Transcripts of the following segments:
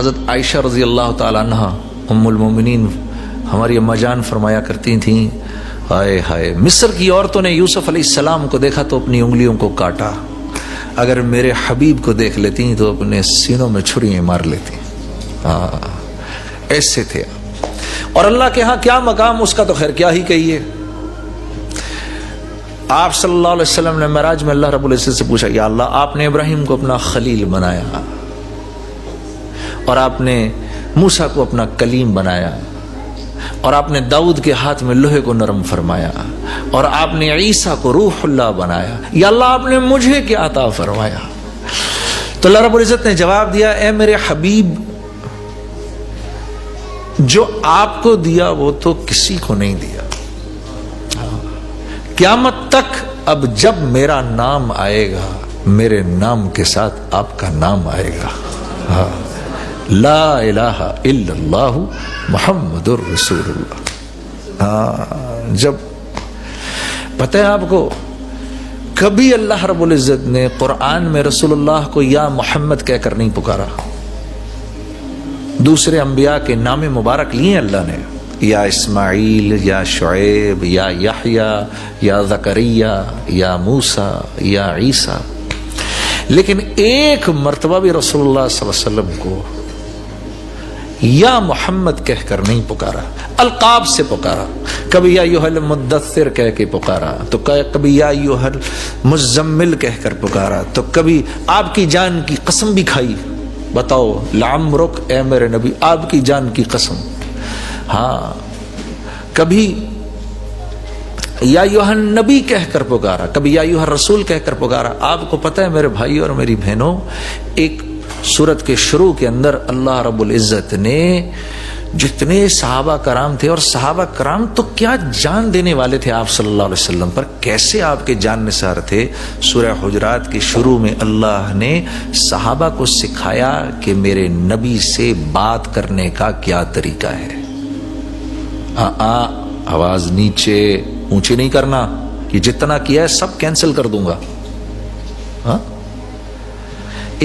حضرت عائشہ رضی اللہ تعالی عنہ ام المومنین ہماری اما جان فرمایا کرتی تھیں، ہائے ہائے مصر کی عورتوں نے یوسف علیہ السلام کو دیکھا تو اپنی انگلیوں کو کاٹا، اگر میرے حبیب کو دیکھ لیتی تو اپنے سینوں میں چھریاں مار لیتی۔ ایسے تھے اور اللہ کے ہاں کیا مقام، اس کا تو خیر کیا ہی کہیے۔ آپ صلی اللہ علیہ وسلم نے معراج میں اللہ رب العزت سے پوچھا، یا اللہ آپ نے ابراہیم کو اپنا خلیل بنایا اور آپ نے موسیٰ کو اپنا کلیم بنایا اور آپ نے داؤد کے ہاتھ میں لوہے کو نرم فرمایا اور آپ نے عیسیٰ کو روح اللہ بنایا، یا اللہ آپ نے مجھے کیا عطا فرمایا؟ تو اللہ رب العزت نے جواب دیا، اے میرے حبیب جو آپ کو دیا وہ تو کسی کو نہیں دیا۔ قیامت تک اب جب میرا نام آئے گا میرے نام کے ساتھ آپ کا نام آئے گا، لا الہ الا اللہ محمد الرسول اللہ۔ جب پتہ ہے آپ کو کبھی اللہ رب العزت نے قرآن میں رسول اللہ کو یا محمد کہہ کر نہیں پکارا، دوسرے انبیاء کے نام مبارک لیے اللہ نے، یا اسماعیل، یا شعیب، یا یحییٰ، یا زکریا، یا موسیٰ، یا عیسیٰ، لیکن ایک مرتبہ بھی رسول اللہ صلی اللہ علیہ وسلم کو یا محمد کہہ کر نہیں پکارا، القاب سے پکارا، کبھی یا ایھا المدثر کہہ کے پکارا، تو کبھی یا ایھا المزمل کہہ کر پکارا، تو کبھی آپ کی جان کی قسم بھی کھائی، بتاؤ لعمرک اے میرے نبی آپ کی جان کی قسم، ہاں کبھی یا ایھا النبی کہہ کر پکارا، کبھی یا ایھا الرسول کہہ کر پکارا۔ آپ کو پتہ ہے میرے بھائی اور میری بہنوں، ایک سورت کے شروع کے اندر اللہ رب العزت نے جتنے صحابہ کرام تھے، اور صحابہ کرام تو کیا جان دینے والے تھے آپ صلی اللہ علیہ وسلم پر، کیسے آپ کے جان نثار تھے، سورہ حجرات کے شروع میں اللہ نے صحابہ کو سکھایا کہ میرے نبی سے بات کرنے کا کیا طریقہ ہے۔ آواز نیچے اونچی نہیں کرنا، یہ جتنا کیا ہے سب کینسل کر دوں گا۔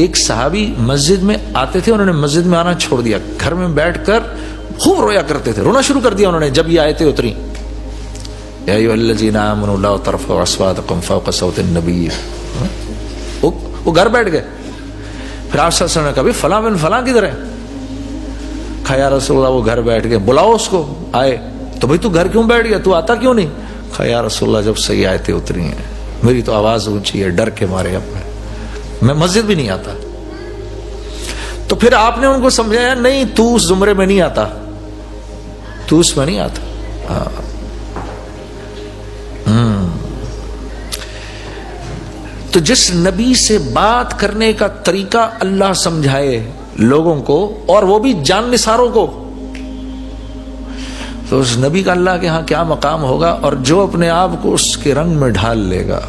ایک صحابی مسجد میں آتے تھے، انہوں نے مسجد میں آنا چھوڑ دیا، گھر میں بیٹھ کر خوب رویا کرتے تھے، رونا شروع کر دیا انہوں نے جب یہ آیتیں اتری، یا ایھا الذین آمنوا لا ترفعوا اصواتکم فوق صوت النبی، وہ گھر بیٹھ گئے۔ پھر آپ صلی اللہ علیہ وسلم نے کہا بھی فلاں بن فلاں کدھر ہے؟ کہا یا رسول اللہ وہ گھر بیٹھ گئے، بلاؤ اس کو آئے۔ تو بھئی تو گھر کیوں بیٹھ گیا، تو آتا کیوں نہیں؟ کہا یا رسول اللہ جب صحیح آیتیں اتری ہیں میری تو آواز اونچی ہے، ڈر کے مارے اب میں مسجد بھی نہیں آتا۔ تو پھر آپ نے ان کو سمجھایا نہیں تو اس زمرے میں نہیں آتا، تو اس میں نہیں آتا۔ تو جس نبی سے بات کرنے کا طریقہ اللہ سمجھائے لوگوں کو، اور وہ بھی جان نثاروں کو، تو اس نبی کا اللہ کے ہاں کیا مقام ہوگا، اور جو اپنے آپ کو اس کے رنگ میں ڈھال لے گا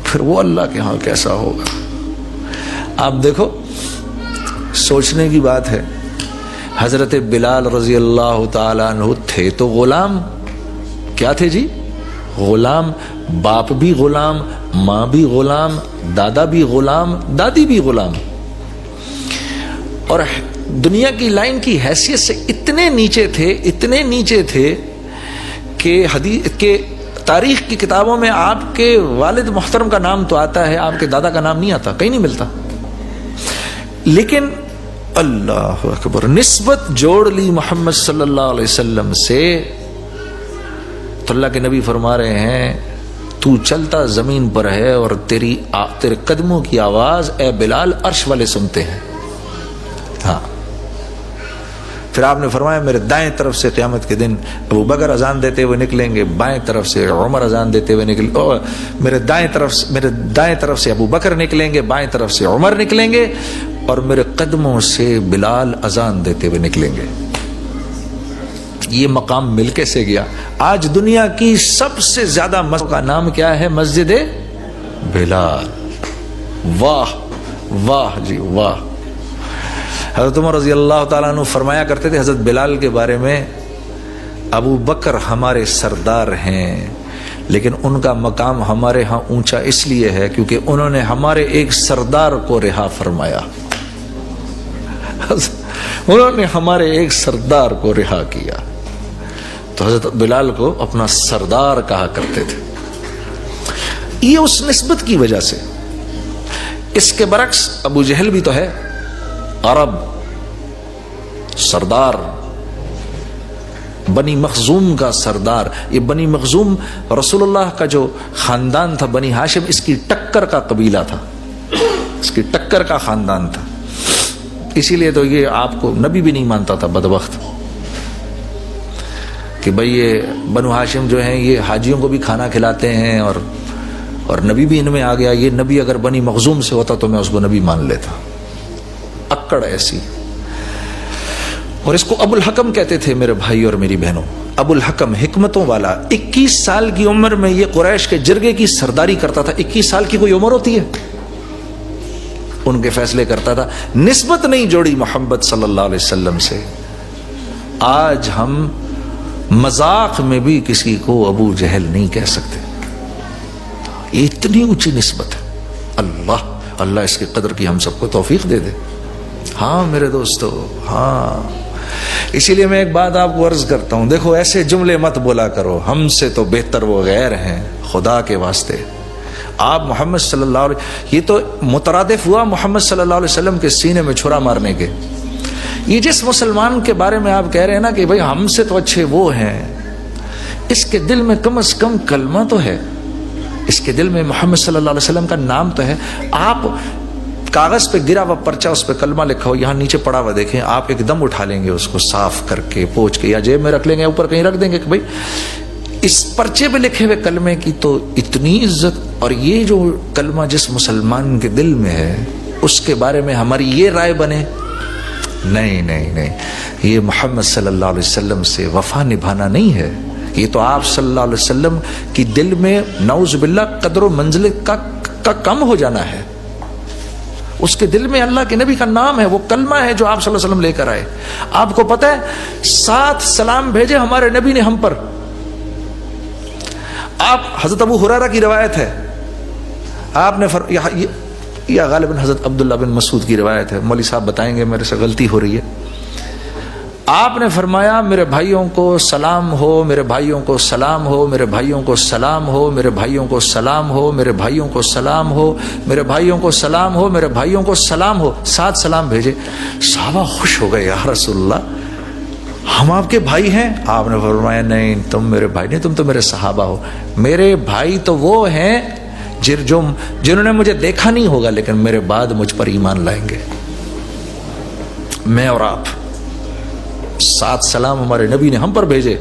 پھر وہ اللہ کے ہاں کیسا ہوگا۔ آپ دیکھو سوچنے کی بات ہے، حضرت بلال رضی اللہ تعالیٰ عنہ تھے تو غلام، کیا تھے جی؟ غلام، باپ بھی غلام، ماں بھی غلام، دادا بھی غلام، دادی بھی غلام، اور دنیا کی لائن کی حیثیت سے اتنے نیچے تھے کہ حدیث کے تاریخ کی کتابوں میں آپ کے والد محترم کا نام تو آتا ہے، آپ کے دادا کا نام نہیں آتا، کہیں نہیں ملتا، لیکن اللہ اکبر نسبت جوڑ لی محمد صلی اللہ علیہ وسلم سے، تو اللہ کے نبی فرما رہے ہیں تو چلتا زمین پر ہے اور تیرے قدموں کی آواز اے بلال عرش والے سنتے ہیں۔ ہاں پھر آپ نے فرمایا میرے دائیں طرف سے قیامت کے دن ابو بکر اذان دیتے ہوئے نکلیں گے، بائیں طرف سے عمر اذان دیتے ہوئے نکلیں گے، میرے دائیں طرف سے ابو بکر نکلیں گے، بائیں طرف سے عمر نکلیں گے، اور میرے قدموں سے بلال اذان دیتے ہوئے نکلیں گے۔ یہ مقام مل کے سے گیا۔ آج دنیا کی سب سے زیادہ مسجد کا نام کیا ہے؟ مسجد بلال۔ واہ واہ جی واہ۔ حضرت عمر رضی اللہ تعالیٰ عنہ فرمایا کرتے تھے حضرت بلال کے بارے میں، ابو بکر ہمارے سردار ہیں لیکن ان کا مقام ہمارے ہاں اونچا اس لیے ہے کیونکہ انہوں نے ہمارے ایک سردار کو رہا فرمایا۔ انہوں نے ہمارے ایک سردار کو رہا کیا. تو حضرت بلال کو اپنا سردار کہا کرتے تھے. یہ اس نسبت کی وجہ سے. اس کے برعکس ابو جہل بھی تو ہے عرب سردار، بنی مخزوم کا سردار. یہ بنی مخزوم رسول اللہ کا جو خاندان تھا بنی ہاشم، اس کی ٹکر کا قبیلہ تھا، اس کی ٹکر کا خاندان تھا. اسی لیے تو یہ آپ کو نبی بھی نہیں مانتا تھا بدبخت، کہ بھئی یہ بنو ہاشم جو ہیں یہ حاجیوں کو بھی کھانا کھلاتے ہیں اور نبی بھی ان میں آ گیا. یہ نبی اگر بنی مخزوم سے ہوتا تو میں اس کو نبی مان لیتا. اکڑ ایسی. اور اس کو ابو الحکم کہتے تھے میرے بھائی اور میری بہنوں. ابو الحکم حکمتوں والا. 21 سال کی عمر میں یہ قریش کے جرگے کی سرداری کرتا تھا. 21 سال کی کوئی عمر ہوتی ہے؟ ان کے فیصلے کرتا تھا. نسبت نہیں جوڑی محمد صلی اللہ علیہ وسلم سے. آج ہم مذاق میں بھی کسی کو ابو جہل نہیں کہہ سکتے. یہ اتنی اونچی نسبت ہے. اللہ اس کی قدر کی ہم سب کو توفیق دے دے. ہاں میرے دوستو، ہاں. اسی لیے میں ایک بات آپ کو عرض کرتا ہوں، دیکھو ایسے جملے مت بولا کرو ہم سے تو بہتر وہ غیر ہیں. خدا کے واسطے آپ محمد صلی اللہ علیہ، یہ تو مترادف ہوا محمد صلی اللہ علیہ وسلم کے سینے میں چھرا مارنے کے. یہ جس مسلمان کے بارے میں آپ کہہ رہے ہیں نا کہ بھئی ہم سے تو اچھے وہ ہیں، اس کے دل میں کم از کم کلمہ تو ہے، اس کے دل میں محمد صلی اللہ علیہ وسلم کا نام تو ہے. آپ کاغذ پہ گرا ہوا پرچہ، اس پہ کلمہ لکھا ہو، یہاں نیچے پڑا ہوا دیکھیں، آپ ایک دم اٹھا لیں گے اس کو صاف کر کے پوچھ کے، یا جیب میں رکھ لیں گے، اوپر کہیں رکھ دیں گے کہ بھئی اس پرچے پہ لکھے ہوئے کلمے کی تو اتنی عزت. اور یہ جو کلمہ جس مسلمان کے دل میں ہے اس کے بارے میں ہماری یہ رائے بنے، نہیں، یہ محمد صلی اللہ علیہ وسلم سے وفا نبھانا نہیں ہے. یہ تو آپ صلی اللہ علیہ وسلم کی دل میں نعوذ باللہ قدر و منزلت کا کم ہو جانا ہے. اس کے دل میں اللہ کے نبی کا نام ہے، وہ کلمہ ہے جو آپ صلی اللہ علیہ وسلم لے کر آئے. آپ کو پتہ ہے 7 سلام بھیجے ہمارے نبی نے ہم پر. آپ حضرت ابو ہریرہ کی روایت ہے، آپ نے یا غالباً حضرت عبداللہ بن مسعود کی روایت ہے، مولوی صاحب بتائیں گے میرے سے غلطی ہو رہی ہے. آپ نے فرمایا میرے بھائیوں کو سلام ہو، میرے بھائیوں کو سلام ہو، میرے بھائیوں کو سلام ہو، میرے بھائیوں کو سلام ہو، میرے بھائیوں کو سلام ہو، میرے بھائیوں کو سلام ہو، میرے بھائیوں کو سلام ہو. 7 سلام بھیجے. صحابہ خوش ہو گئے، یا رسول اللہ ہم آپ کے بھائی ہیں. آپ نے فرمایا نہیں، تم میرے بھائی نہیں، تم تو میرے صحابہ ہو. میرے بھائی تو وہ ہیں جنہوں نے مجھے دیکھا نہیں ہوگا لیکن میرے بعد مجھ پر ایمان لائیں گے. میں اور آپ 7 سلام ہمارے نبی نے ہم پر بھیجے.